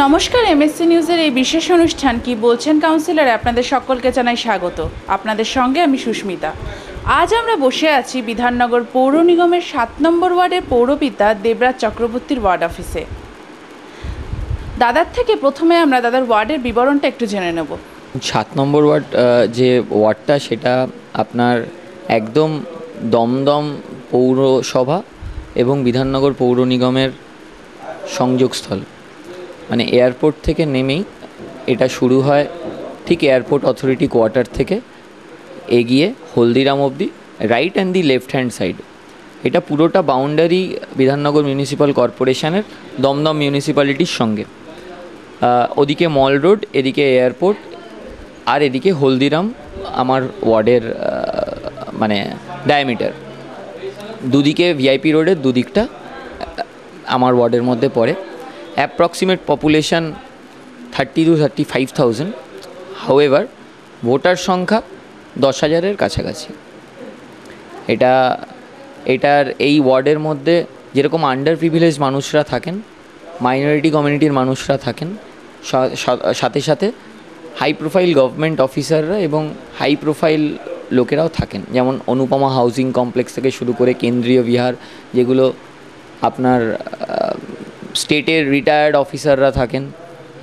নমস্কার, এমএসসি নিউজের এই বিশেষ অনুষ্ঠান কি বলছেন কাউন্সিলর আপনাদের সকলকে জানাই স্বাগত। আপনাদের সঙ্গে আমি সুস্মিতা। আজ আমরা বসে আছি বিধাননগর পৌর নিগমের 7 নম্বর ওয়ার্ডের পৌরপিতা দেবরাজ চক্রবর্তীর ওয়ার্ড অফিসে। দাদার থেকে প্রথমে আমরা দাদার ওয়ার্ডের বিবরণটা একটু জেনে নেব। 7 নম্বর ওয়ার্ড যে ওয়ার্ডটা সেটা আপনার একদম দমদম পৌরসভা এবং বিধাননগর পৌর নিগমের সংযোগস্থল, মানে এয়ারপোর্ট থেকে নেমেই এটা শুরু হয়, ঠিক এয়ারপোর্ট অথরিটি কোয়ার্টার থেকে এগিয়ে হলদিরাম অবধি right and the left hand side. এটা পুরোটা বাউন্ডারি বিধাননগর মিউনিসিপ্যাল কর্পোরেশনের দমদম মিউনিসিপ্যালিটির সঙ্গে। ওদিকে মল রোড, এদিকে এয়ারপোর্ট, আর এদিকে হলদিরাম আমার ওয়ার্ডের মানে ডায়ামিটার। দুদিকে ভিআইপি রোডের দুদিকটা আমার ওয়ার্ডের মধ্যে পড়ে। Approximate population 30 to 35,000। However voter সংখ্যা 10,000-এর কাছাকাছি। এটার এই ওয়ার্ডের মধ্যে যেরকম আন্ডার প্রিভিলেজ মানুষরা থাকেন, মাইনরিটি কমিউনিটির মানুষরা থাকেন, সাথে সাথে হাই প্রোফাইল গভর্নমেন্ট অফিসাররা এবং হাই প্রোফাইল লোকেরাও থাকেন, যেমন অনুপমা হাউজিং কমপ্লেক্স থেকে শুরু করে কেন্দ্রীয় বিহার, যেগুলো আপনার স্টেটের রিটায়ার্ড অফিসাররা থাকেন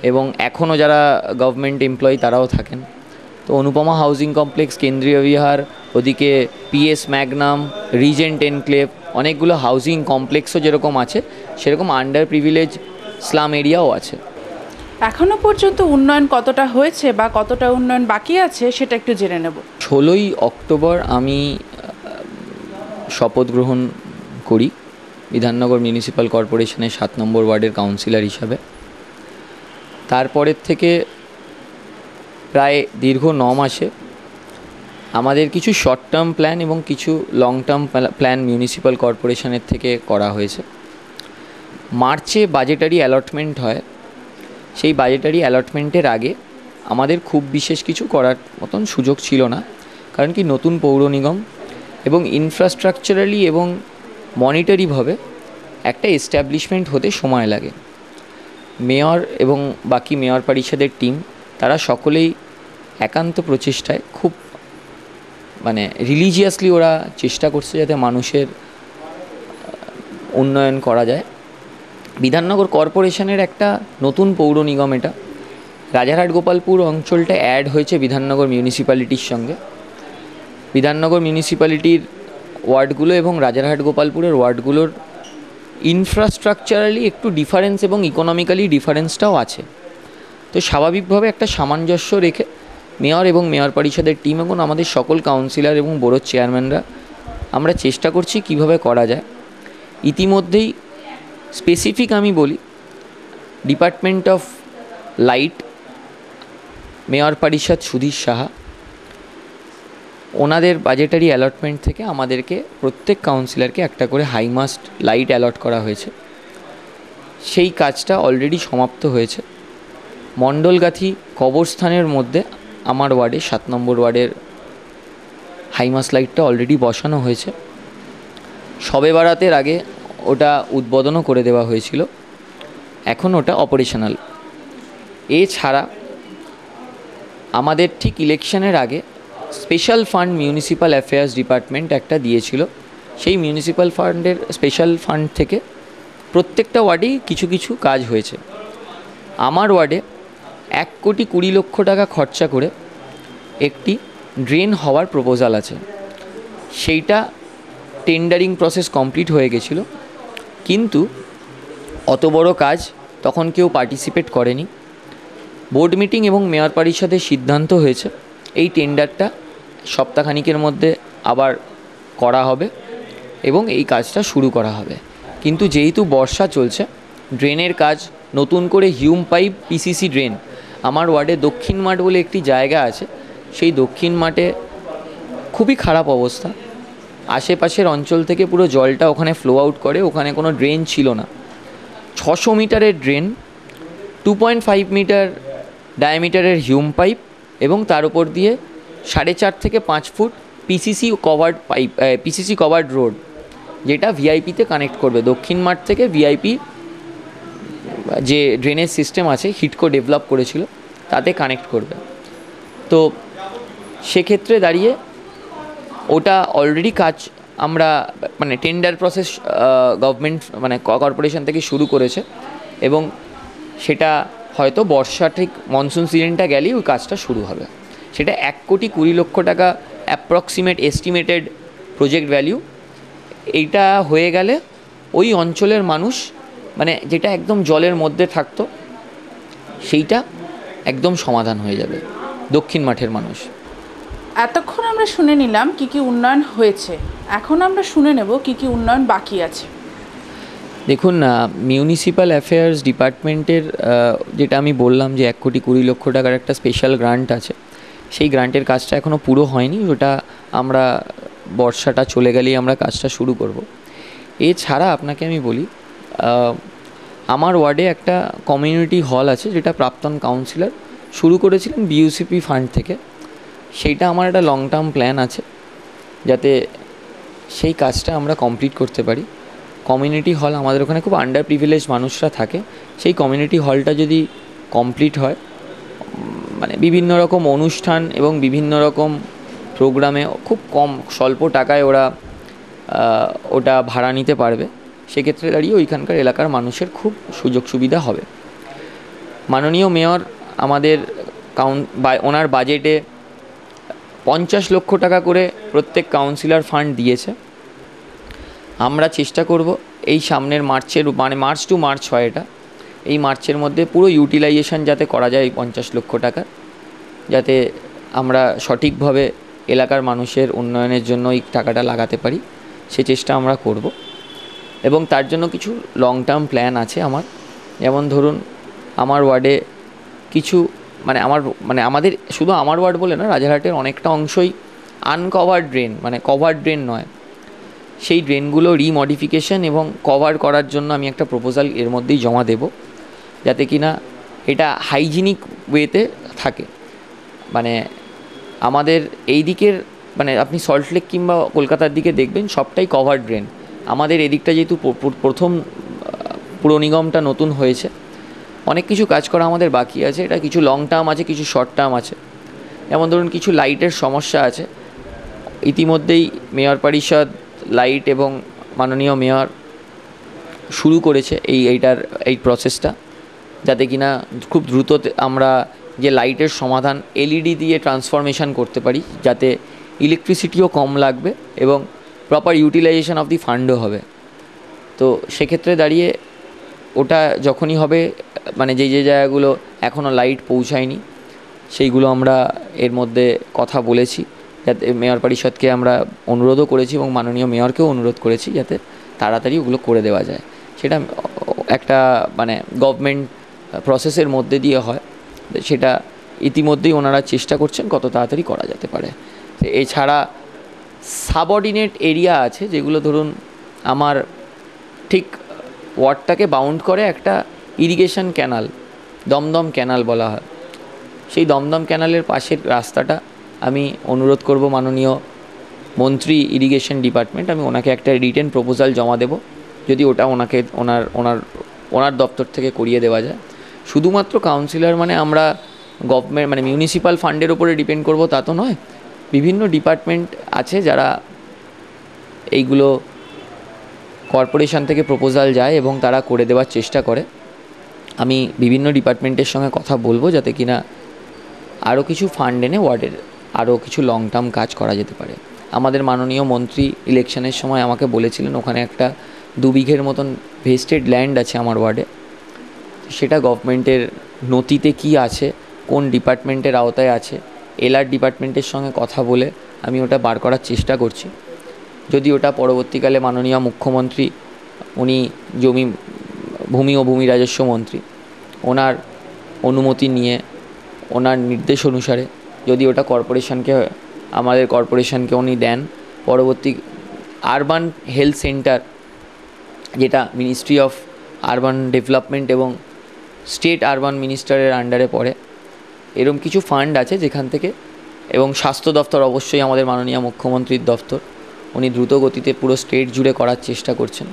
এবং এখনও যারা গভর্নমেন্ট এমপ্লয়ি তারাও থাকেন। তো অনুপমা হাউজিং কমপ্লেক্স, কেন্দ্রীয় বিহার, ওদিকে পিএস ম্যাগনাম, রিজেন্ট এনক্লেভ, অনেকগুলো হাউজিং কমপ্লেক্সও যেরকম আছে সেরকম আন্ডার প্রিভিলেজ স্লাম এরিয়াও আছে। এখনও পর্যন্ত উন্নয়ন কতটা হয়েছে বা কতটা উন্নয়ন বাকি আছে সেটা একটু জেনে নেব। 16ই অক্টোবর আমি শপথ গ্রহণ করি বিধাননগর মিউনিসিপ্যাল কর্পোরেশনের 7 নম্বর ওয়ার্ডের কাউন্সিলর হিসাবে। তারপরের থেকে প্রায় দীর্ঘ 9 মাসে আমাদের কিছু শর্ট টার্ম প্ল্যান এবং কিছু লং টার্ম প্ল্যান মিউনিসিপ্যাল কর্পোরেশনের থেকে করা হয়েছে। মার্চে বাজেটারি অ্যালটমেন্ট হয়। সেই বাজেটারি অ্যালটমেন্টের আগে আমাদের খুব বিশেষ কিছু করার মতন সুযোগ ছিল না, কারণ কি নতুন পৌর নিগম এবং ইনফ্রাস্ট্রাকচারালি এবং মনিটারিভাবে একটা এস্টাবলিশমেন্ট হতে সময় লাগে। মেয়র এবং বাকি মেয়র পরিষদের টিম তারা সকলেই একান্ত প্রচেষ্টায় খুব মানে রিলিজিয়াসলি ওরা চেষ্টা করছে যাতে মানুষের উন্নয়ন করা যায়। বিধাননগর কর্পোরেশনের একটা নতুন পৌর নিগম, এটা রাজারহাট গোপালপুর অঞ্চলটা অ্যাড হয়েছে বিধাননগর মিউনিসিপ্যালিটির সঙ্গে। বিধাননগর মিউনিসিপ্যালিটির ওয়ার্ডগুলো এবং রাজারহাট গোপালপুরের ওয়ার্ডগুলোর ইনফ্রাস্ট্রাকচারালি একটু ডিফারেন্স এবং ইকোনমিক্যালি ডিফারেন্সটাও আছে। তো স্বাভাবিকভাবে একটা সামঞ্জস্য রেখে মেয়র এবং মেয়র পরিষদের টিম এবং আমাদের সকল কাউন্সিলর এবং বোর্ড চেয়ারম্যানরা আমরা চেষ্টা করছি কিভাবে করা যায়। ইতিমধ্যেই স্পেসিফিক আমি বলি, ডিপার্টমেন্ট অফ লাইট, মেয়র পরিষদ সুধীর সাহা, ওনাদের বাজেটারি অ্যালটমেন্ট থেকে আমাদেরকে প্রত্যেক কাউন্সিলরকে একটা করে হাইমাস্ট লাইট অ্যালট করা হয়েছে। সেই কাজটা অলরেডি সমাপ্ত হয়েছে। মণ্ডলগাথি কবরস্থানের মধ্যে আমার ওয়ার্ডে 7 নম্বর ওয়ার্ডের হাইমাস্ট লাইটটা অলরেডি বসানো হয়েছে। শবে বারাতের আগে ওটা উদ্বোধনও করে দেওয়া হয়েছিল, এখন ওটা অপারেশনাল। এছাড়া আমাদের ঠিক ইলেকশনের আগে special fund municipal affairs department একটা দিয়েছিল। সেই মিউনিসিপ্যাল ফান্ডের স্পেশাল ফান্ড থেকে প্রত্যেকটা ওয়ার্ডেই কিছু কিছু কাজ হয়েছে। আমার ওয়ার্ডে 1,20,00,000 টাকা খরচা করে একটি ড্রেন হওয়ার প্রপোজাল আছে। সেইটা টেন্ডারিং প্রসেস কমপ্লিট হয়ে গেছিলো, কিন্তু অত বড় কাজ তখন কেউ পার্টিসিপেট করেনি। বোর্ড মিটিং এবং মেয়র পরিষদের সিদ্ধান্ত হয়েছে এই টেন্ডারটা সপ্তাহখানিকের মধ্যে আবার করা হবে এবং এই কাজটা শুরু করা হবে। কিন্তু যেহেতু বর্ষা চলছে, ড্রেনের কাজ নতুন করে হিউম পাইপ পিসিসি ড্রেন, আমার ওয়ার্ডে দক্ষিণ মাঠ বলে একটি জায়গা আছে, সেই দক্ষিণ মাঠে খুবই খারাপ অবস্থা। আশেপাশের অঞ্চল থেকে পুরো জলটা ওখানে ফ্লো আউট করে, ওখানে কোনো ড্রেন ছিল না। 600 মিটারের ড্রেন, 2.5 মিটার ডায়ামিটারের হিউম পাইপ এবং তার উপর দিয়ে 4.5 থেকে 5 foot PCC covered pipe, PCC covered road, যেটা ভিআইপিতে কানেক্ট করবে। দক্ষিণ মাঠ থেকে ভিআইপি যে ড্রেনেজ সিস্টেম আছে হিডকো ডেভেলপ করেছিল তাতে কানেক্ট করবে। তো সেক্ষেত্রে দাঁড়িয়ে ওটা অলরেডি কাজ আমরা মানে টেন্ডার প্রসেস গভর্নমেন্ট মানে কর্পোরেশন থেকে শুরু করেছে এবং সেটা হয়তো বর্ষা ঠিক মনসুন সিজনটা গেলেই ওই কাজটা শুরু হবে। সেটা 1,20,00,000 টাকা অ্যাপ্রক্সিমেট এস্টিমেটেড প্রজেক্ট ভ্যালু। এইটা হয়ে গেলে ওই অঞ্চলের মানুষ মানে যেটা একদম জলের মধ্যে থাকতো সেইটা একদম সমাধান হয়ে যাবে, দক্ষিণ মাঠের মানুষ। এতক্ষণ আমরা শুনে নিলাম কি কি উন্নয়ন হয়েছে, এখন আমরা শুনে নেব কি কি উন্নয়ন বাকি আছে। দেখুন, মিউনিসিপ্যাল অ্যাফেয়ার্স ডিপার্টমেন্টের যেটা আমি বললাম যে 1,20,00,000 টাকার একটা স্পেশাল গ্রান্ট আছে, সেই গ্রান্টের কাজটা এখনও পুরো হয়নি। ওটা আমরা বর্ষাটা চলে গেলেই আমরা কাজটা শুরু করব। এছাড়া আপনাকে আমি বলি, আমার ওয়ার্ডে একটা কমিউনিটি হল আছে যেটা প্রাক্তন কাউন্সিলর শুরু করেছিলেন বিইউসিপি ফান্ড থেকে। সেইটা আমার একটা লং টার্ম প্ল্যান আছে যাতে সেই কাজটা আমরা কমপ্লিট করতে পারি। কমিউনিটি হল আমাদের ওখানে খুব আন্ডার প্রিভিলেজ মানুষরা থাকে, সেই কমিউনিটি হলটা যদি কমপ্লিট হয় মানে বিভিন্ন রকম অনুষ্ঠান এবং বিভিন্ন রকম প্রোগ্রামে খুব কম স্বল্প টাকায় ওরা ওটা ভাড়া নিতে পারবে। সেক্ষেত্রে দাঁড়িয়ে ওইখানকার এলাকার মানুষের খুব সুযোগ সুবিধা হবে। মাননীয় মেয়র আমাদের ওনার বাজেটে 50 লক্ষ টাকা করে প্রত্যেক কাউন্সিলর ফান্ড দিয়েছে। আমরা চেষ্টা করব এই সামনের মার্চের মানে মার্চ টু মার্চ হয় এটা, এই মার্চের মধ্যে পুরো ইউটিলাইজেশন যাতে করা যায় এই 50 লক্ষ টাকা, যাতে আমরা সঠিকভাবে এলাকার মানুষের উন্নয়নের জন্য এই টাকাটা লাগাতে পারি, সে চেষ্টা আমরা করব। এবং তার জন্য কিছু লং টার্ম প্ল্যান আছে আমার। যেমন ধরুন, আমার ওয়ার্ডে কিছু মানে আমাদের শুধু আমার ওয়ার্ড বলে না, রাজারহাটের অনেকটা অংশই আনকভার্ড ড্রেন, মানে কভার্ড ড্রেন নয়, সেই ড্রেনগুলো রিমডিফিকেশন এবং কভার করার জন্য আমি একটা প্রপোজাল এর মধ্যেই জমা দেব, যাতে কিনা এটা হাইজিনিক ওয়েতে থাকে। মানে আমাদের এই দিকের মানে আপনি সল্টলেক কিংবা কলকাতার দিকে দেখবেন সবটাই কভার ড্রেন। আমাদের এদিকটা যেহেতু প্রথম পুর নিগমটা নতুন হয়েছে, অনেক কিছু কাজ করা আমাদের বাকি আছে। এটা কিছু লং টার্ম আছে, কিছু শর্ট টার্ম আছে। যেমন ধরুন, কিছু লাইটের সমস্যা আছে। ইতিমধ্যেই মেয়র পরিষদ লাইট এবং মাননীয় মেয়র শুরু করেছে এই প্রসেসটা, যাতে কিনা খুব দ্রুত আমরা যে লাইটের সমাধান এলইডি দিয়ে ট্রান্সফরমেশন করতে পারি, যাতে ইলেকট্রিসিটিও কম লাগবে এবং প্রপার ইউটিলাইজেশন অফ দি ফান্ডও হবে। তো সেক্ষেত্রে দাঁড়িয়ে ওটা যখনই হবে, মানে যে জায়গাগুলো এখনও লাইট পৌঁছায়নি সেইগুলো আমরা এর মধ্যে কথা বলেছি, যাতে মেয়র পরিষদকে আমরা অনুরোধও করেছি এবং মাননীয় মেয়রকেও অনুরোধ করেছি যাতে তাড়াতাড়ি ওগুলো করে দেওয়া যায়। সেটা একটা মানে গভর্নমেন্ট প্রসেসের মধ্যে দিয়ে হয়, সেটা ইতিমধ্যেই ওনারা চেষ্টা করছেন কত তাড়াতাড়ি করা যেতে পারে। এছাড়া সাবঅর্ডিনেট এরিয়া আছে যেগুলো ধরুন আমার ঠিক ওয়ার্ডটাকে বাউন্ড করে একটা ইরিগেশন ক্যানাল, দমদম ক্যানাল বলা হয়। সেই দমদম ক্যানালের পাশের রাস্তাটা আমি অনুরোধ করব মাননীয় মন্ত্রী ইরিগেশন ডিপার্টমেন্ট, আমি ওনাকে একটা রিটেন প্রপোজাল জমা দেব যদি ওটা ওনাকে ওনার দপ্তর থেকে করিয়ে দেওয়া যায়। শুধুমাত্র কাউন্সিলর মানে আমরা গভর্নমেন্ট মানে মিউনিসিপ্যাল ফান্ডের ওপরে ডিপেন্ড করব তা তো নয়, বিভিন্ন ডিপার্টমেন্ট আছে যারা এইগুলো কর্পোরেশন থেকে প্রপোজাল যায় এবং তারা করে দেওয়ার চেষ্টা করে। আমি বিভিন্ন ডিপার্টমেন্টের সঙ্গে কথা বলবো যাতে কিনা আরও কিছু ফান্ড এনে ওয়ার্ডের আরও কিছু লং টার্ম কাজ করা যেতে পারে। আমাদের মাননীয় মন্ত্রী ইলেকশনের সময় আমাকে বলেছিলেন ওখানে একটা 2 বিঘের মতন ভেস্টেড ল্যান্ড আছে আমার ওয়ার্ডে, সেটা গভর্নমেন্টের নথিতে কি আছে, কোন ডিপার্টমেন্টের আওতায় আছে, এলআর ডিপার্টমেন্টের সঙ্গে কথা বলে আমি ওটা বার করার চেষ্টা করছি। যদি ওটা পরবর্তীকালে মাননীয় মুখ্যমন্ত্রী, উনি ভূমি ও ভূমি রাজস্ব মন্ত্রী, ওনার অনুমতি নিয়ে ওনার নির্দেশ অনুসারে যদি ওটা আমাদের কর্পোরেশনকে উনি দেন, পরবর্তী আরবান হেলথ সেন্টার, যেটা মিনিস্ট্রি অফ আরবান ডেভেলপমেন্ট এবং স্টেট আরবান মিনিস্টারের আন্ডারে পড়ে, এরকম কিছু ফান্ড আছে যেখান থেকে, এবং স্বাস্থ্য দপ্তর অবশ্যই আমাদের মাননীয় মুখ্যমন্ত্রীর দপ্তর, উনি দ্রুত গতিতে পুরো স্টেট জুড়ে করার চেষ্টা করছেন।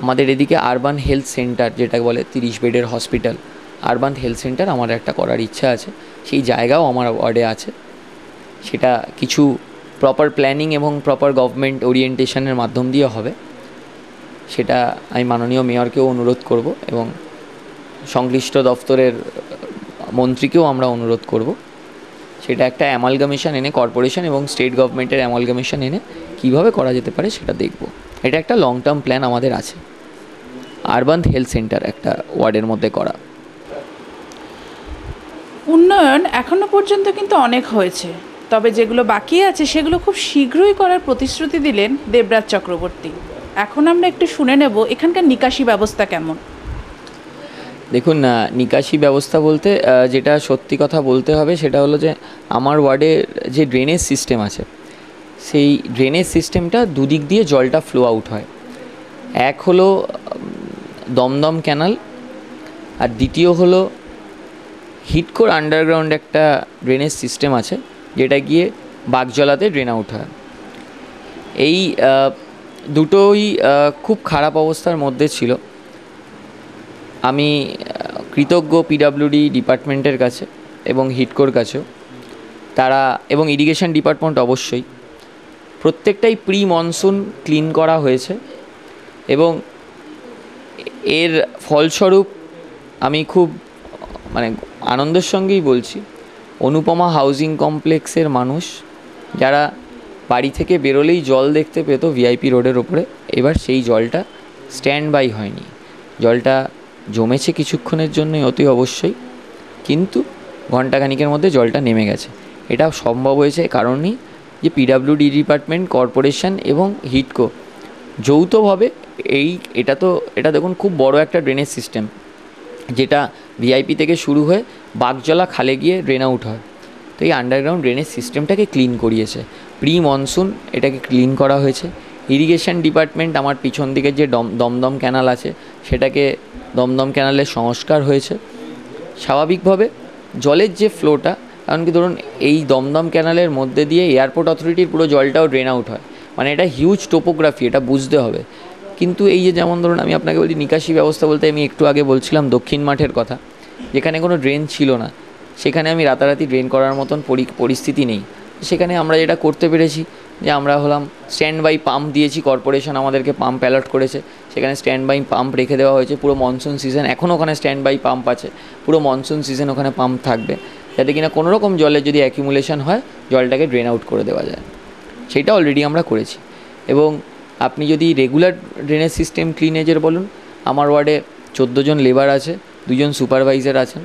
আমাদের এদিকে আরবান হেলথ সেন্টার, যেটা বলে 30 বেডের হসপিটাল, আরবান হেলথ সেন্টার আমার একটা করার ইচ্ছা আছে। সেই জায়গাও আমার ওয়ার্ডে আছে। সেটা কিছু প্রপার প্ল্যানিং এবং প্রপার গভর্নমেন্ট ওরিয়েন্টেশনের মাধ্যম দিয়ে হবে। সেটা আমি মাননীয় মেয়রকেও অনুরোধ করব এবং সংশ্লিষ্ট দপ্তরের মন্ত্রীকেও আমরা অনুরোধ করব। সেটা একটা অ্যামালগামেশন এনে, কর্পোরেশন এবং স্টেট গভর্নমেন্টের অ্যামালগামেশন এনে কীভাবে করা যেতে পারে সেটা দেখব। এটা একটা লং টার্ম প্ল্যান আমাদের আছে, আরবান হেলথ সেন্টার একটা ওয়ার্ডের মধ্যে করা। উন্নয়ন এখনো পর্যন্ত কিন্তু অনেক হয়েছে, তবে যেগুলো বাকি আছে সেগুলো খুব শীঘ্রই করার প্রতিশ্রুতি দিলেন দেবরাজ চক্রবর্তী। এখন আমরা একটু শুনে নেব এখানকার নিকাশি ব্যবস্থা কেমন। দেখুন, নিকাশি ব্যবস্থা বলতে যেটা সত্যি কথা বলতে হবে সেটা হলো যে আমার ওয়ার্ডের যে ড্রেনেজ সিস্টেম আছে, সেই ড্রেনেজ সিস্টেমটা দুদিক দিয়ে জলটা ফ্লো আউট হয়। এক হলো দমদম ক্যানাল, আর দ্বিতীয় হলো হিটকোর আন্ডারগ্রাউন্ড একটা ড্রেনেজ সিস্টেম আছে, যেটা গিয়ে বাগজলাতে ড্রেন আউট হয়। এই দুটোই খুব খারাপ অবস্থার মধ্যে ছিল। আমি কৃতজ্ঞ পিডাব্লিউডি ডিপার্টমেন্টের কাছে এবং হিটকোর কাছেও। তারা এবং ইরিগেশন ডিপার্টমেন্ট অবশ্যই, প্রত্যেকটাই প্রি মনসুন ক্লিন করা হয়েছে এবং এর ফলস্বরূপ আমি খুব আনন্দের সঙ্গেই বলছি, অনুপমা হাউজিং কমপ্লেক্সের মানুষ যারা বাড়ি থেকে বেরোলেই জল দেখতে পেত ভিআইপি রোডের ওপরে, এবার সেই জলটা স্ট্যান্ড বাই হয়নি। জলটা জমেছে কিছুক্ষণের জন্যই অতি অবশ্যই, কিন্তু ঘণ্টাখানিকের মধ্যে জলটা নেমে গেছে। এটা সম্ভব হয়েছে কারণই যে পিডাব্লিউডি ডিপার্টমেন্ট, কর্পোরেশন এবং হিটকো যৌথভাবে এটা দেখুন খুব বড় একটা ড্রেনেজ সিস্টেম, যেটা ভিআইপি থেকে শুরু হয়ে বাগজলা খালে গিয়ে ড্রেন আউট হয়। তো এই আন্ডারগ্রাউন্ড ড্রেনেজ সিস্টেমটাকে ক্লিন করিয়েছে, প্রি মনসুন এটাকে ক্লিন করা হয়েছে। ইরিগেশন ডিপার্টমেন্ট, আমার পিছন দিকে যে দমদম ক্যানাল আছে সেটাকে দমদম ক্যানালের সংস্কার হয়েছে। স্বাভাবিকভাবে জলের যে ফ্লোটা, কারণ কি ধরুন এই দমদম ক্যানালের মধ্যে দিয়ে এয়ারপোর্ট অথরিটির পুরো জলটাও ড্রেন আউট হয়, এটা হিউজ টোপোগ্রাফি, এটা বুঝতে হবে। কিন্তু এই যে যেমন ধরুন আমি আপনাকে বলি নিকাশি ব্যবস্থা বলতে, আমি একটু আগে বলছিলাম দক্ষিণ মাঠের কথা, যেখানে কোনো ড্রেন ছিল না, সেখানে আমি রাতারাতি ড্রেন করার মতন পরিস্থিতি নেই। সেখানে আমরা যেটা করতে পেরেছি যে আমরা হলাম স্ট্যান্ড বাই পাম্প দিয়েছি, কর্পোরেশন আমাদেরকে পাম্প অ্যালট করেছে, সেখানে স্ট্যান্ড বাই পাম্প রেখে দেওয়া হয়েছে। পুরো মনসুন সিজন এখনও ওখানে স্ট্যান্ড বাই পাম্প আছে, পুরো মনসুন সিজন ওখানে পাম্প থাকবে, যাতে কিনা কোনো রকম জলের যদি অ্যাকিউমুলেশন হয় জলটাকে ড্রেন আউট করে দেওয়া যায়। সেটা অলরেডি আমরা করেছি। এবং আপনি যদি রেগুলার ড্রেনেজ সিস্টেম ক্লিনেজের বলুন, আমার ওয়ার্ডে 14 জন লেবার আছে, 2 জন সুপারভাইজার আছেন।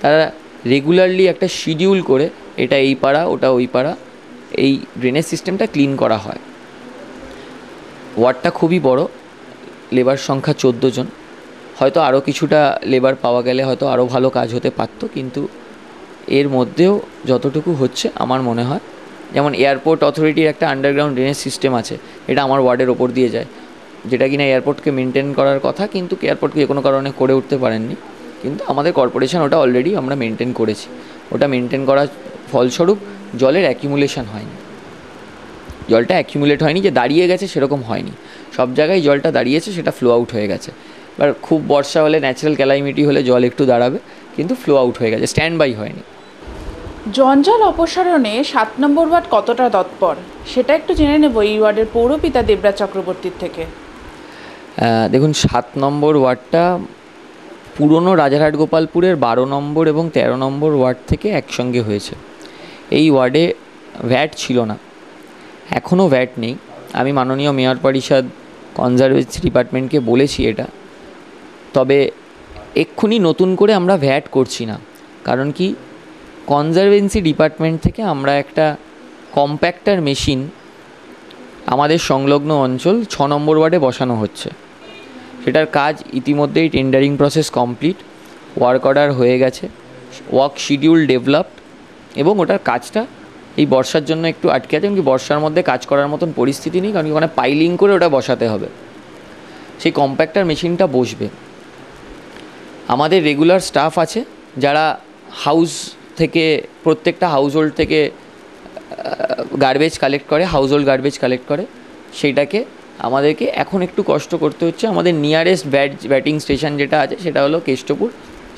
তারা রেগুলারলি একটা শিডিউল করে এটা এই পাড়া ওটা ওই পাড়া এই ড্রেনেজ সিস্টেমটা ক্লিন করা হয়। ওয়ার্ডটা খুবই বড়, লেবার সংখ্যা 14 জন। হয়তো আরও কিছুটা লেবার পাওয়া গেলে হয়তো আরও ভালো কাজ হতে পারত, কিন্তু এর মধ্যেও যতটুকু হচ্ছে আমার মনে হয়, যেমন এয়ারপোর্ট অথরিটির একটা আন্ডারগ্রাউন্ড ড্রেনেজ সিস্টেম আছে, এটা আমার ওয়ার্ডের ওপর দিয়ে যায়, যেটা কিনা এয়ারপোর্টকে মেনটেন করার কথা, কিন্তু এয়ারপোর্টকে যে কোনো কারণে করে উঠতে পারেননি। কিন্তু আমাদের কর্পোরেশন ওটা অলরেডি আমরা মেনটেন করেছি। ওটা মেনটেন করার ফলস্বরূপ জলের অ্যাকিউমুলেশন হয়নি, জলটা অ্যাকিউমুলেট হয়নি, যে দাঁড়িয়ে গেছে সেরকম হয়নি। সব জায়গায় জলটা দাঁড়িয়েছে, সেটা ফ্লো আউট হয়ে গেছে। এবার খুব বর্ষা হলে, ন্যাচারাল ক্যালামিটি হলে জল একটু দাঁড়াবে, কিন্তু ফ্লো আউট হয়ে গেছে, স্ট্যান্ড বাই হয়নি। জঞ্জাল অপসারণে 7 নম্বর ওয়ার্ড কতটা তৎপর সেটা একটু জেনে নেব এই ওয়ার্ডের পৌরপিতা দেবরাজ চক্রবর্তীর থেকে। দেখুন, 7 নম্বর ওয়ার্ডটা পুরনো রাজারহাট গোপালপুরের 12 নম্বর এবং 13 নম্বর ওয়ার্ড থেকে একসঙ্গে হয়েছে। এই ওয়ার্ডে ভ্যাট ছিল না, এখনও ভ্যাট নেই। আমি মাননীয় মেয়র পরিষদ কনজারভেন্সি ডিপার্টমেন্টকে বলেছি এটা, তবে এক্ষুনি নতুন করে আমরা ভ্যাট করছি না। কারণ কি, কনজারভেন্সি ডিপার্টমেন্ট থেকে আমরা একটা কম্প্যাক্টার মেশিন আমাদের সংলগ্ন অঞ্চল 6 নম্বর ওয়ার্ডে বসানো হচ্ছে। সেটার কাজ ইতিমধ্যেই tendering process complete, work order হয়ে গেছে, ওয়ার্ক শিডিউল ডেভেলপড, এবং ওটার কাজটা এই বর্ষার জন্য একটু আটকে আছে। এমনকি বর্ষার মধ্যে কাজ করার মতন পরিস্থিতি নেই, কারণ ওখানে পাইলিং করে ওটা বসাতে হবে। সেই কম্প্যাক্টার মেশিনটা বসবে। আমাদের রেগুলার স্টাফ আছে যারা হাউস থেকে, প্রত্যেকটা হাউসহোল্ড থেকে গার্বেজ কালেক্ট করে, হাউসহোল্ড গার্বেজ কালেক্ট করে, সেইটাকে আমাদেরকে এখন একটু কষ্ট করতে হচ্ছে, আমাদের নিয়ারেস্ট ব্যাটিং স্টেশন যেটা আছে সেটা হলো কেষ্টপুর,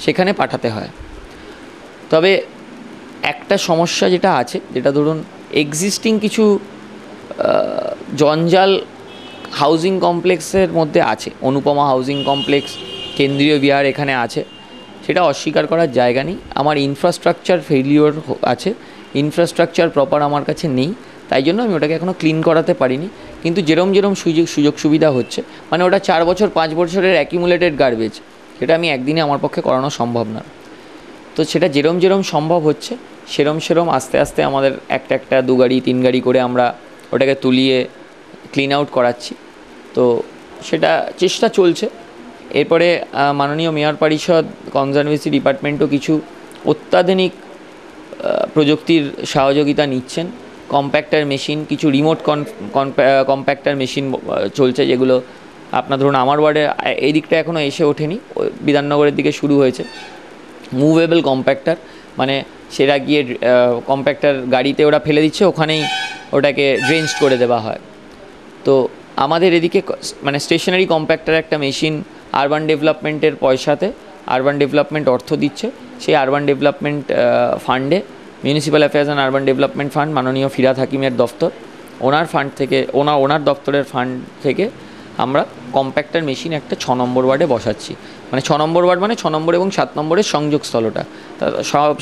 সেখানে পাঠাতে হয়। তবে একটা সমস্যা যেটা আছে, যেটা ধরুন এক্সিস্টিং কিছু জঞ্জাল হাউজিং কমপ্লেক্সের মধ্যে আছে, অনুপমা হাউজিং কমপ্লেক্স, কেন্দ্রীয় বিহার এখানে আছে, সেটা অস্বীকার করার জায়গা নেই। আমার ইনফ্রাস্ট্রাকচার ফেলিওর আছে, ইনফ্রাস্ট্রাকচার প্রপার আমার কাছে নেই, তাই জন্য আমি ওটাকে এখনও ক্লিন করাতে পারিনি। কিন্তু যেরম সুযোগ সুবিধা হচ্ছে, মানে ওটা 4 বছর 5 বছরের অ্যাকিউমুলেটেড গার্বেজ, সেটা আমি একদিনে আমার পক্ষে করানো সম্ভব না। তো সেটা যেরম সম্ভব হচ্ছে সেরম আস্তে আস্তে আমাদের একটা 2 গাড়ি 3 গাড়ি করে আমরা ওটাকে তুলিয়ে ক্লিন আউট করাচ্ছি। তো সেটা চেষ্টা চলছে। এরপরে মাননীয় মেয়র পরিষদ, কনজারভেন্সি ডিপার্টমেন্টও কিছু অত্যাধুনিক প্রযুক্তির সহযোগিতা নিচ্ছেন। কম্প্যাক্টার মেশিন, কিছু রিমোট কম্প্যাক্টার মেশিন চলছে, যেগুলো আপনার ধরুন আমার ওয়ার্ডে এই দিকটা এখনও এসে ওঠেনি, বিধাননগরের দিকে শুরু হয়েছে। মুভেবল কম্প্যাক্টার, মানে সেটা গিয়ে কম্প্যাক্টার গাড়িতে ওরা ফেলে দিচ্ছে, ওখানেই ওটাকে ড্রেঞ্চড করে দেওয়া হয়। তো আমাদের এদিকে মানে স্টেশনারি কম্প্যাক্টার একটা মেশিন আরবান ডেভেলপমেন্টের পয়সাতে, আরবান ডেভেলপমেন্ট অর্থ দিচ্ছে, সেই আরবান ডেভেলপমেন্ট ফান্ডে, municipal affairs and urban development fund, মাননীয় ফিরহাদ হাকিমের দফতর, ওনার ফান্ড থেকে, ওনার দপ্তরের ফান্ড থেকে আমরা কম্প্যাক্টার মেশিন একটা 6 নম্বর ওয়ার্ডে বসাচ্ছি। মানে 6 নম্বর ওয়ার্ড মানে 6 নম্বর এবং 7 নম্বরের সংযোগস্থলটা। তা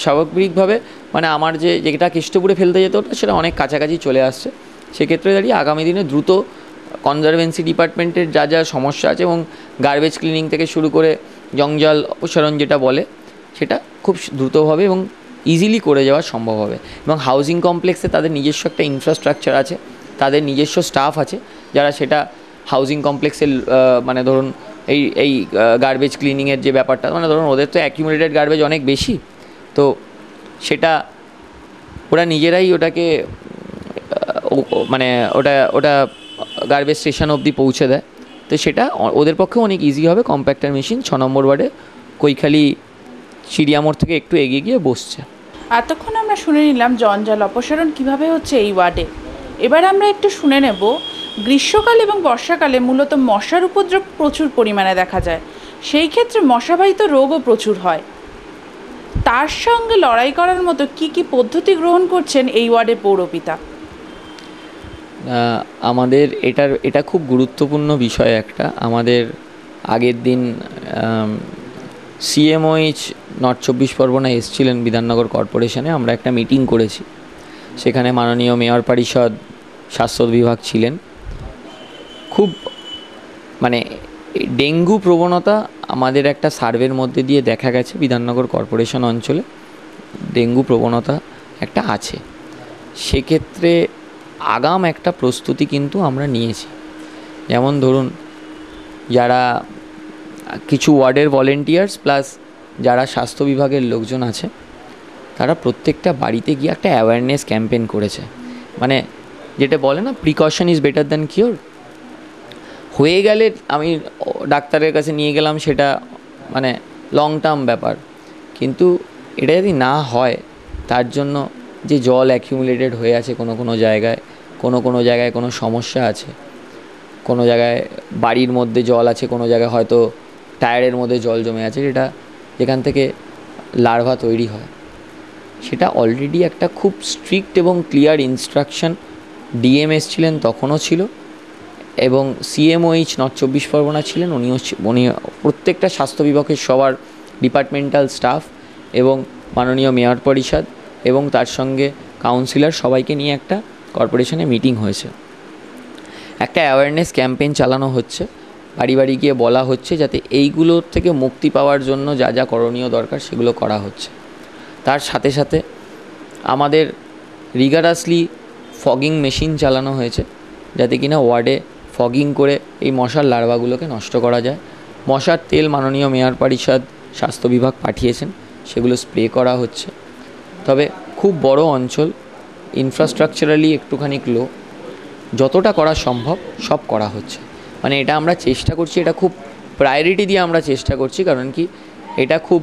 স্বাভাবিকভাবে মানে আমার যেটা কেষ্টপুরে ফেলতে যেত ওটা সেটা অনেক কাছাকাছি চলে আসছে। সেক্ষেত্রে দাঁড়িয়ে আগামী দিনে দ্রুত কনজারভেন্সি ডিপার্টমেন্টের যা সমস্যা আছে এবং গার্বেজ ক্লিনিং থেকে শুরু করে জঞ্জাল অপসারণ যেটা বলে, সেটা খুব দ্রুতভাবে এবং ইজিলি করে যাওয়া সম্ভব হবে। এবং হাউজিং কমপ্লেক্সে তাদের নিজস্ব একটা ইনফ্রাস্ট্রাকচার আছে, তাদের নিজস্ব স্টাফ আছে, যারা সেটা হাউজিং কমপ্লেক্সের মানে ধরুন এই গার্বেজ ক্লিনিংয়ের যে ব্যাপারটা, মানে ধরুন ওদের তো অ্যাকিউমুলেটেড গার্বেজ অনেক বেশি, তো সেটা ওরা নিজেরাই ওটাকে মানে ওটা গার্বেজ স্টেশন অবধি পৌঁছে দেয়। তো সেটা ওদের পক্ষে অনেক ইজি হবে। কম্প্যাক্টার মেশিন 6 নম্বর ওয়ার্ডে কৈখালি চিড়িয়ামোড় থেকে একটু এগিয়ে গিয়ে বসছে। এতক্ষণ আমরা শুনে নিলাম জঞ্জাল অপসারণ কিভাবে হচ্ছে এই ওয়ার্ডে। এবার আমরা একটু শুনে নেব, গ্রীষ্মকাল এবং বর্ষাকালে মূলত মশার উপদ্রব প্রচুর পরিমাণে দেখা যায়, সেই ক্ষেত্রে মশাবাহিত রোগও প্রচুর হয়। তার সঙ্গে লড়াই করার মতো কি পদ্ধতি গ্রহণ করছেন এই ওয়ার্ডের পৌরপিতা? আমাদের এটা খুব গুরুত্বপূর্ণ বিষয় একটা। আমাদের আগের দিন সিএমওইচ নর্থ 24 পরগনা এসেছিলেন বিধাননগর কর্পোরেশনে, আমরা একটা মিটিং করেছি, সেখানে মাননীয় মেয়র পরিষদ, স্বাস্থ্য বিভাগ ছিলেন। খুব মানে ডেঙ্গু প্রবণতা আমাদের একটা সার্ভের মধ্যে দিয়ে দেখা গেছে বিধাননগর কর্পোরেশন অঞ্চলে ডেঙ্গু প্রবণতা একটা আছে। সেক্ষেত্রে আগাম একটা প্রস্তুতি কিন্তু আমরা নিয়েছি। যেমন ধরুন যারা কিছু ওয়ার্ডের ভলেন্টিয়ার্স প্লাস যারা স্বাস্থ্য বিভাগের লোকজন আছে, তারা প্রত্যেকটা বাড়িতে গিয়ে একটা অ্যাওয়ারনেস ক্যাম্পেইন করেছে। মানে যেটা বলে না, precaution is better than cure. হয়ে গেলে আমি ডাক্তারের কাছে নিয়ে গেলাম, সেটা মানে লং টার্ম ব্যাপার, কিন্তু এটা যদি না হয়, তার জন্য যে জল অ্যাকিউমুলেটেড হয়ে আছে কোনো জায়গায়, কোনো জায়গায় কোনো সমস্যা আছে, কোনো জায়গায় বাড়ির মধ্যে জল আছে, কোনো জায়গায় হয়তো টায়ারের মধ্যে জল জমে আছে, যেখান থেকে লার্ভা তৈরি হয়, সেটা অলরেডি একটা খুব স্ট্রিক্ট এবং ক্লিয়ার ইনস্ট্রাকশন ডিএমএস ছিলেন তখনও ছিল, এবং সিএমওইচ নর্থ 24 পরগনা ছিলেন, উনি প্রত্যেকটা স্বাস্থ্য বিভাগের সবার ডিপার্টমেন্টাল স্টাফ এবং মাননীয় মেয়র পরিষদ এবং তার সঙ্গে কাউন্সিলর সবাইকে নিয়ে একটা কর্পোরেশনে মিটিং হয়েছে। একটা অ্যাওয়ারনেস ক্যাম্পেইন চালানো হচ্ছে, বাড়ি বাড়ি গিয়ে বলা হচ্ছে যাতে এইগুলোর থেকে মুক্তি পাওয়ার জন্য যা করণীয় দরকার সেগুলো করা হচ্ছে। তার সাথে সাথে আমাদের রিগারাসলি ফগিং মেশিন চালানো হয়েছে, যাতে কিনা ওয়ার্ডে ফগিং করে এই মশার লার্ভাগুলোকে নষ্ট করা যায়। মশার তেল মাননীয় মেয়র পরিষদ স্বাস্থ্য বিভাগ পাঠিয়েছেন, সেগুলো স্প্রে করা হচ্ছে। তবে খুব বড় অঞ্চল, ইনফ্রাস্ট্রাকচারালি একটুখানি লো, যতটা করা সম্ভব সব করা হচ্ছে। মানে এটা আমরা চেষ্টা করছি, এটা খুব প্রায়োরিটি দিয়ে আমরা চেষ্টা করছি, কারণ কি এটা খুব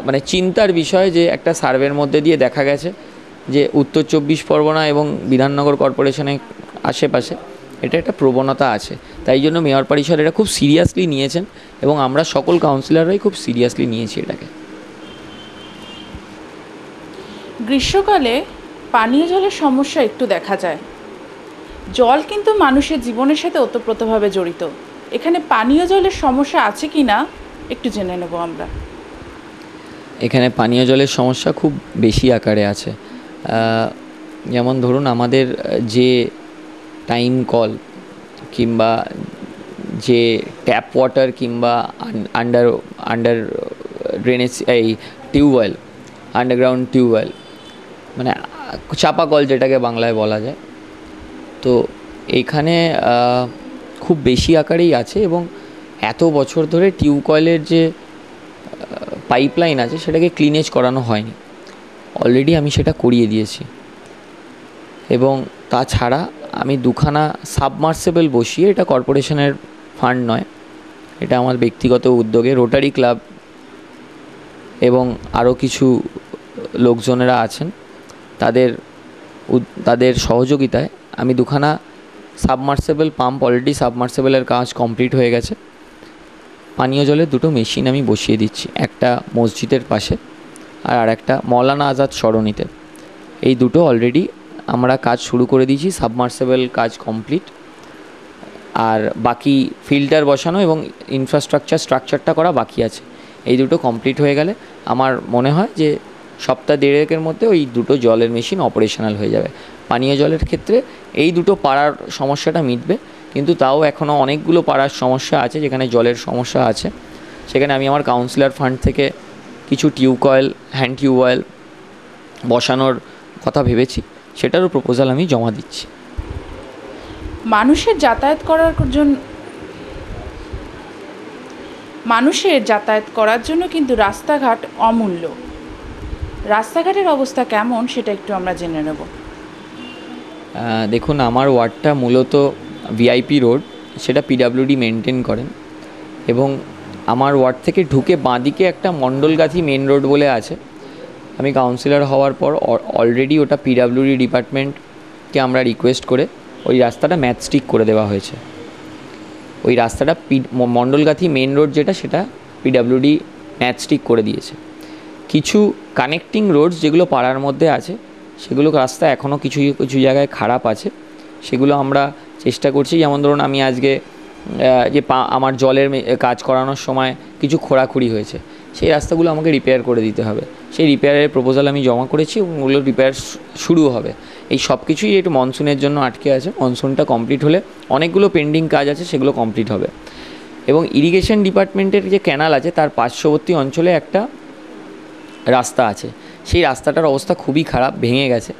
মানে চিন্তার বিষয় যে একটা সার্ভের মধ্যে দিয়ে দেখা গেছে যে উত্তর 24 পরগনা এবং বিধাননগর কর্পোরেশনের আশেপাশে এটা একটা প্রবণতা আছে, তাই জন্য মেয়র পরিষদ এটা খুব সিরিয়াসলি নিয়েছেন এবং আমরা সকল কাউন্সিলররাই খুব সিরিয়াসলি নিয়েছি এটাকে। গ্রীষ্মকালে পানীয় জলের সমস্যা একটু দেখা যায়। জল কিন্তু মানুষের জীবনের সাথে ওতপ্রোতভাবে জড়িত। এখানে পানীয় জলের সমস্যা আছে কি না একটু জেনে নেব আমরা। এখানে পানীয় জলের সমস্যা খুব বেশি আকারে আছে। যেমন ধরুন আমাদের যে টাইম কল কিংবা যে ট্যাপ ওয়াটার কিংবা আন্ডার ড্রেনেজ এই টিউবওয়েল, আন্ডারগ্রাউন্ড টিউবওয়েল মানে চাপা কল যেটাকে বাংলায় বলা যায়, তো এইখানে খুব বেশি আকারেই আছে এবং এত বছর ধরে টিউবওয়েলের যে পাইপলাইন আছে সেটাকে ক্লিনেজ করানো হয়নি। অলরেডি আমি সেটা করিয়ে দিয়েছি এবং তাছাড়া আমি দুখানা সাবমার্সেবল বসিয়ে, এটা কর্পোরেশনের ফান্ড নয়, এটা আমার ব্যক্তিগত উদ্যোগে রোটারি ক্লাব এবং আরও কিছু লোকজনেরা আছেন তাদের সহযোগিতায় আমি দুখানা সাবমার্সেবল পাম্প, অলরেডি সাবমার্সেবলের কাজ কমপ্লিট হয়ে গেছে। পানীয় জলের দুটো মেশিন আমি বসিয়ে দিচ্ছি, একটা মসজিদের পাশে আর একটা মৌলানা আজাদ সরণিতে। এই দুটো অলরেডি আমরা কাজ শুরু করে দিয়েছি, সাবমার্সেবল কাজ কমপ্লিট, আর বাকি ফিল্টার বসানো এবং স্ট্রাকচারটা করা বাকি আছে। এই দুটো কমপ্লিট হয়ে গেলে আমার মনে হয় যে সপ্তাহ দেড়েকের মধ্যে ওই দুটো জলের মেশিন অপারেশনাল হয়ে যাবে। পানীয় জলের ক্ষেত্রে এই দুটো পাড়ার সমস্যাটা মিটবে, কিন্তু তাও এখনও অনেকগুলো পাড়ার সমস্যা আছে যেখানে জলের সমস্যা আছে। সেখানে আমি আমার কাউন্সিলর ফান্ড থেকে কিছু টিউবওয়েল, হ্যান্ড টিউবওয়েল বসানোর কথা ভেবেছি, সেটারও প্রপোজাল আমি জমা দিচ্ছি। মানুষের যাতায়াত করার জন্য কিন্তু রাস্তাঘাট অমূল্য। রাস্তাঘাটের অবস্থা কেমন সেটা একটু আমরা জেনে নেব। দেখুন, আমার ওয়ার্ডটা মূলত ভিআইপি রোড, সেটা পিডাব্লিউডি মেনটেন করেন এবং আমার ওয়ার্ড থেকে ঢুকে বাঁদিকে একটা মণ্ডলগাথি মেন রোড বলে আছে। আমি কাউন্সিলর হওয়ার পর অলরেডি ওটা পিডাব্লিউডি ডিপার্টমেন্টকে আমরা রিকোয়েস্ট করে ওই রাস্তাটা ম্যাচস্টিক করে দেওয়া হয়েছে। ওই রাস্তাটা মণ্ডলগাথি মেন রোড যেটা, সেটা পিডাব্লিউডি ম্যাচস্টিক করে দিয়েছে। কিছু কানেক্টিং রোডস যেগুলো পাড়ার মধ্যে আছে, সেগুলো রাস্তা এখনও কিছু কিছু জায়গায় খারাপ আছে, সেগুলো আমরা চেষ্টা করছি। যেমন ধরুন আমি আজকে আমার জলের কাজ করানোর সময় কিছু খোঁড়াখুড়ি হয়েছে, সেই রাস্তাগুলো আমাকে রিপেয়ার করে দিতে হবে। সেই রিপেয়ারের প্রপোজাল আমি জমা করেছি এবং ওগুলো রিপেয়ার শুরু হবে। এই সব কিছুই একটু মনসুনের জন্য আটকে আছে। মনসুনটা কমপ্লিট হলে অনেকগুলো পেন্ডিং কাজ আছে, সেগুলো কমপ্লিট হবে। এবং ইরিগেশন ডিপার্টমেন্টের যে ক্যানাল আছে তার পার্শ্ববর্তী অঞ্চলে একটা রাস্তা আছে, সেই রাস্তাটার অবস্থা খুবই খারাপ, ভেঙে গেছে।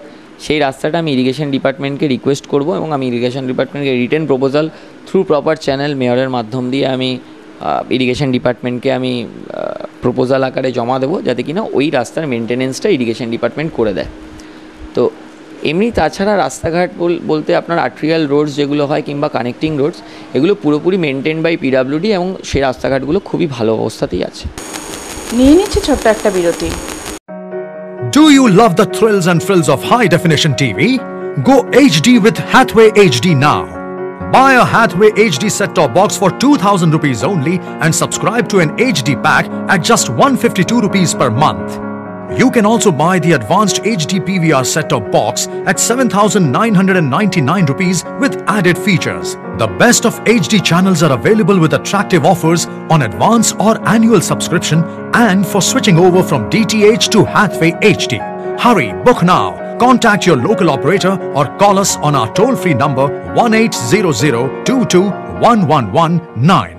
সেই রাস্তাটা আমি ইরিগেশন ডিপার্টমেন্টকে রিকোয়েস্ট করব এবং আমি ইরিগেশন ডিপার্টমেন্টকে written proposal through proper channel মেয়রের মাধ্যম দিয়ে আমি ইরিগেশন ডিপার্টমেন্টকে আমি প্রপোজাল আকারে জমা দেবো, যাতে কিনা ওই রাস্তার মেনটেনেন্সটা ইরিগেশন ডিপার্টমেন্ট করে দেয়। তো এমনি তাছাড়া রাস্তাঘাট বলতে আপনার আর্টেরিয়াল রোডস যেগুলো হয় কিংবা কানেক্টিং রোডস, এগুলো পুরোপুরি মেনটেন বাই পিডাব্লিউডি এবং সেই রাস্তাঘাটগুলো খুবই ভালো অবস্থাতেই আছে। নিয়ে নিচ্ছি ছোট্ট একটা বিরতি। Do you love the thrills and frills of high definition TV? Go HD with Hathway HD now. Buy a Hathway HD set-top box for 2,000 rupees only and subscribe to an HD pack at just 152 rupees per month. You can also buy the advanced HD PVR set-top box at 7,999 rupees with added features. The best of HD channels are available with attractive offers on advance or annual subscription and for switching over from DTH to Hathway HD. Hurry, book now. Contact your local operator or call us on our toll-free number 1800221119.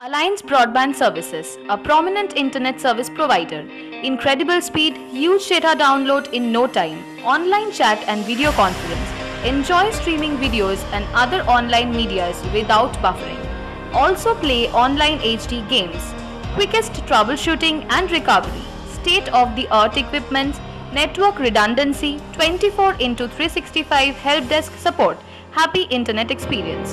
Alliance Broadband Services, a prominent internet service provider. Incredible speed, huge data download in no time, online chat and video conference. Enjoy streaming videos and other online medias without buffering. Also play online HD games. Quickest troubleshooting and recovery. State-of-the-art equipment, network redundancy, 24/365 help desk support. Happy internet experience.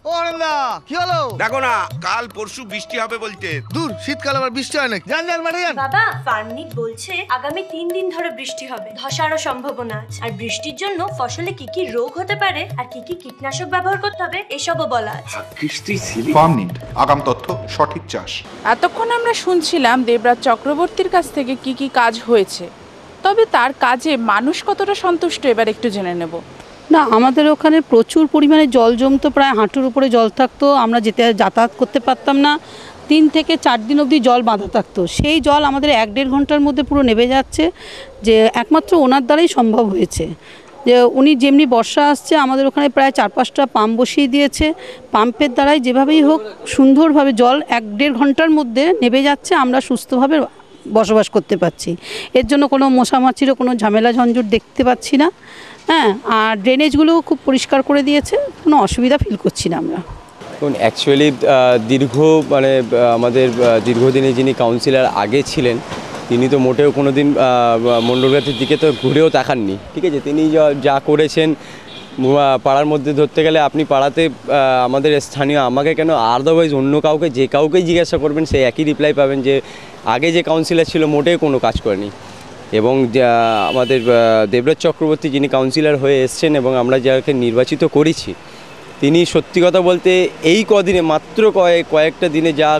ও আনন্দা কি হলো? দেখো না কাল পরশু বৃষ্টি হবে বলতে। দূর, শীতকাল আবার বৃষ্টি হয় নাকি? যান যান মাঠে যান। বাবা, ফার্মনিক বলছে আগামী 3 দিন ধরে বৃষ্টি হবে, ধসারও সম্ভাবনা আছে। আর বৃষ্টির জন্য ফসলে কি কি রোগ হতে পারে আর কি কি কীটনাশক ব্যবহার করতে হবে এসবও বলা আছে। ফার্মনিট, আগাম তথ্য, সঠিক চাষ। এতক্ষণ আমরা শুনছিলাম দেবরাজ চক্রবর্তীর কাছ থেকে কি কি কাজ হয়েছে, তবে তার কাজে মানুষ কতটা সন্তুষ্ট এবার একটু জেনে নেব। না, আমাদের ওখানে প্রচুর পরিমাণে জল জমতো, প্রায় হাঁটুর উপরে জল থাকতো, আমরা যাতায়াত করতে পারতাম না। 3 থেকে 4 দিন অবধি জল বাঁধা থাকতো। সেই জল আমাদের 1-1.5 ঘন্টার মধ্যে পুরো নেমে যাচ্ছে, যে একমাত্র ওনার দ্বারাই সম্ভব হয়েছে। যে উনি যেমনি বর্ষা আসছে আমাদের ওখানে প্রায় 4-5টা পাম্প বসিয়ে দিয়েছে, পাম্পের দ্বারাই যেভাবেই হোক সুন্দরভাবে জল 1-1.5 ঘন্টার মধ্যে নেমে যাচ্ছে, আমরা সুস্থভাবে বসবাস করতে পারছি। এর জন্য কোনো মশামাছিরও কোনো ঝামেলা ঝঞ্ঝট দেখতে পাচ্ছি না। হ্যাঁ, আর ড্রেনেজগুলোও খুব পরিষ্কার করে দিয়েছে, কোনো অসুবিধা ফিল করছি না আমরা। অ্যাকচুয়ালি আমাদের দীর্ঘদিনে যিনি কাউন্সিলর আগে ছিলেন তিনি তো মোটেও কোনো দিন মণ্ডলগাছির দিকে তো ঘুরেও তাকাননি, ঠিক আছে। তিনি যা করেছেন পাড়ার মধ্যে ধরতে গেলে আপনি পাড়াতে আমাদের স্থানীয় আমাকে কেন আদারওয়াইজ অন্য কাউকে যে কাউকেই জিজ্ঞাসা করবেন সে একই রিপ্লাই পাবেন যে আগে যে কাউন্সিলর ছিল মোটেও কোনো কাজ করেনি। এবং আমাদের দেবরাজ চক্রবর্তী যিনি কাউন্সিলর হয়ে এসছেন এবং আমরা যাকে নির্বাচিত করেছি তিনি সত্যি কথা বলতে এই কদিনে মাত্র কয়েকটা দিনে যা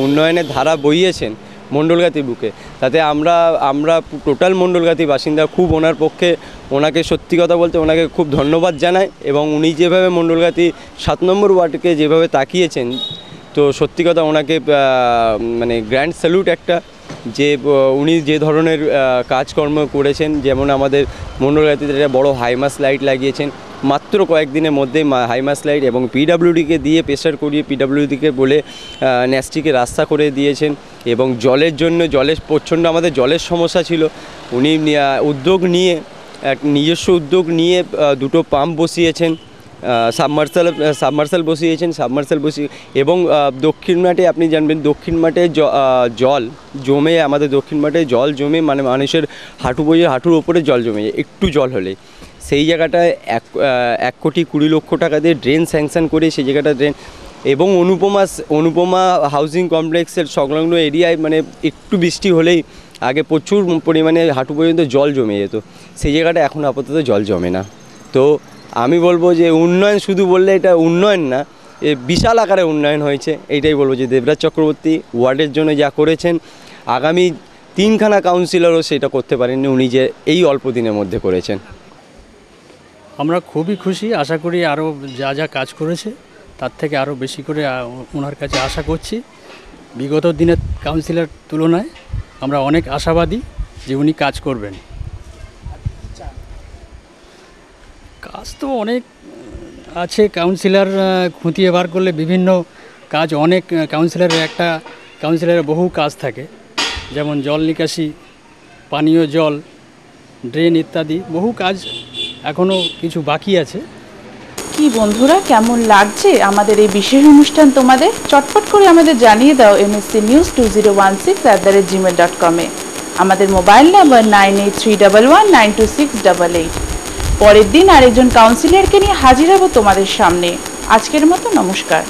উন্নয়নের ধারা বইয়েছেন মণ্ডলগাতি বুকে, তাতে আমরা টোটাল মণ্ডলগাতি বাসিন্দা খুব ওনার পক্ষে ওনাকে সত্যি কথা বলতে ওনাকে খুব ধন্যবাদ জানাই। এবং উনি যেভাবে মণ্ডলগাতি 7 নম্বর ওয়ার্ডকে যেভাবে তাকিয়েছেন, তো সত্যি কথা ওনাকে গ্র্যান্ড স্যালুট একটা, যে উনি যে ধরনের কাজকর্ম করেছেন। যেমন আমাদের মণ্ডলগাতিতে একটা বড় হাইমাস লাইট লাগিয়েছেন মাত্র কয়েকদিনের মধ্যে, হাইমাস লাইট, এবং পিডাব্লিউডিকে দিয়ে প্রেসার করিয়ে পিডাব্লিউডিকে বলে ন্যাস্টিকে রাস্তা করে দিয়েছেন। এবং জলের জন্য প্রচণ্ড আমাদের জলের সমস্যা ছিল, উনি নিজস্ব উদ্যোগ নিয়ে 2টো পাম্প বসিয়েছেন, সাবমার্সাল বসিয়েছেন, এবং দক্ষিণ মাঠে আপনি জানবেন দক্ষিণ মাঠে জল জমে, আমাদের দক্ষিণ মাঠে জল জমে মানুষের হাঁটুর ওপরে জল জমে যায় একটু জল হলে, সেই জায়গাটায় 1,20,00,000 টাকা দিয়ে ড্রেন স্যাংশন করে সেই জায়গাটা ড্রেন, এবং অনুপমা হাউজিং কমপ্লেক্সের সংলগ্ন এরিয়ায় একটু বৃষ্টি হলেই আগে প্রচুর পরিমাণে হাঁটু পর্যন্ত জল জমে যেত, সেই জায়গাটা এখন আপাতত জল জমে না। তো আমি বলবো যে উন্নয়ন শুধু বললে এটা উন্নয়ন না, বিশাল আকারে উন্নয়ন হয়েছে। এইটাই বলবো যে দেবরাজ চক্রবর্তী ওয়ার্ডের জন্য যা করেছেন আগামী 3খানা কাউন্সিলরও সেটা করতে পারেননি, উনি যে এই অল্প দিনের মধ্যে করেছেন। আমরা খুবই খুশি, আশা করি আরও যা কাজ করেছে তার থেকে আরও বেশি করে ওনার কাছে আশা করছি। বিগত দিনের কাউন্সিলর তুলনায় আমরা অনেক আশাবাদী যে উনি কাজ করবেন। কাজ তো অনেক আছে, কাউন্সিলর খুঁটিয়ে বার করলে বিভিন্ন কাজ, অনেক কাউন্সিলরের বহু কাজ থাকে, যেমন জল নিকাশি, পানীয় জল, ড্রেন ইত্যাদি বহু কাজ এখনও কিছু বাকি আছে। কি বন্ধুরা, কেমন লাগছে আমাদের এই বিশেষ অনুষ্ঠান তোমাদের? চটপট করে আমাদের জানিয়ে দাও mscnews2016@gmail.com এ। আমাদের মোবাইল নাম্বার 9831192688। পরের দিন আরেকজন কাউন্সিলরকে নিয়ে হাজির হব তোমাদের সামনে। আজকের মতো নমস্কার।